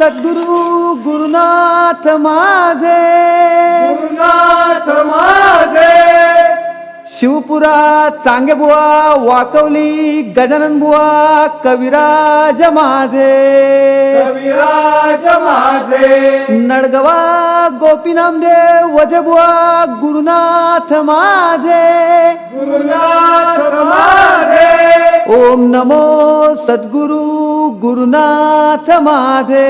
सद्गुरु गुरुनाथ माझे, गुरुनाथ माझे, शिवपुरा चांगे बुवा, वाकवली गजानन बुवा, कविराज माझे, कविराज माझे, नडगवा गोपी नामदेव वजे बुवा, गुरुनाथ माझे, गुरुनाथ माझे, ओम नमो सद्गुरु गुरुनाथ माझे,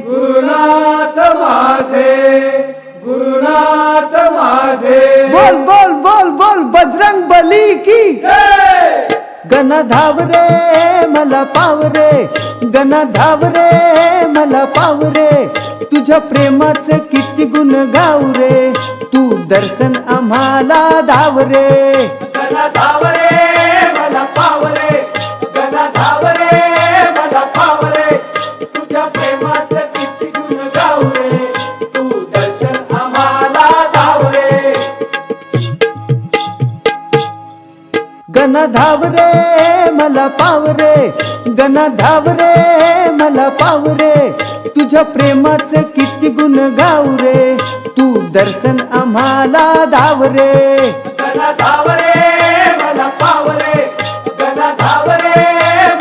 गुरुनाथ माझे, गुरुनाथ माझे, बोल बोल बोल बोल बजरंग बली की जय. गण धाव रे मला पाव रे, गण धाव रे मला पाव रे, तुझ्या प्रेमाचे किती गुण गाव रे, तू दर्शन आम्हाला धाव रे, गण धाव रे मला पाव रे, गण धाव रे मला पाव रे, तुझ्या प्रेमाचं किती गुण गाऊ रे, तू दर्शन आम्हाला धाव रे. गण धाव रे मला पाव रे, गण धाव रे मला पाव रे, तुझ्या प्रेमाचे किती गुण गाव रे, तू दर्शन आम्हाला धाव रे, गण धाव रे मला पाव रे, गण धाव रे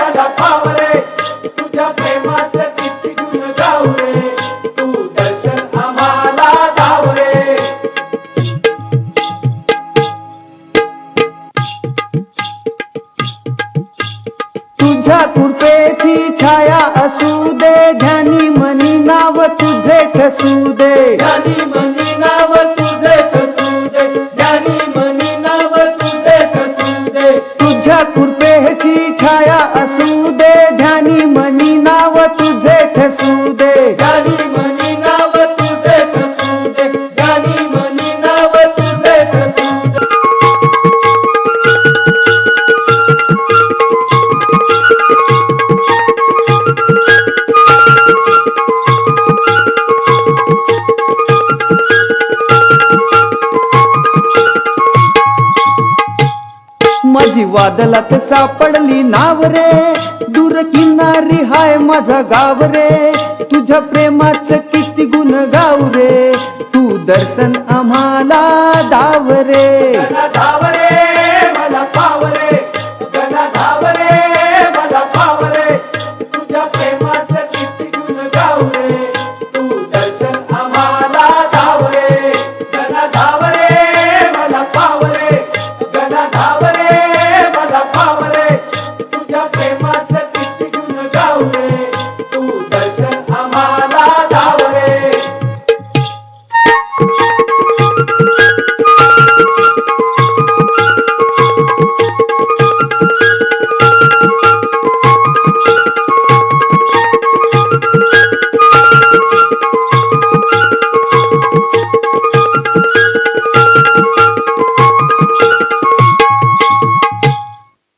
मला पाव रे, तुझ्या प्रेमाचं किती गुण गाऊ रे, तू दर्शन आम्हाला धाव रे. तुझ्या कृपेची छाया असू दे, ध्यानी मनी नाव तुझे ठसू दे, ध्यानी मनी नाव तुझे ठसू दे, ध्यानी मनी नाव तुझे ठसू दे, तुझ्या कृपेची छाया असू दे, ध्यानी मनी नाव तुझे ठसू दे, ध्यानी मनी नाव तुझे ठसू दे, ध्यानी मनी नाव तुझे ठसू दे. माझी वादलात सापडली नाव रे, दूर किनारी हाय माझा गाव रे, तुझ्या प्रेमाचं किती गुण गाव रे, तू दर्शन आम्हाला धाव रे, गण धाव रे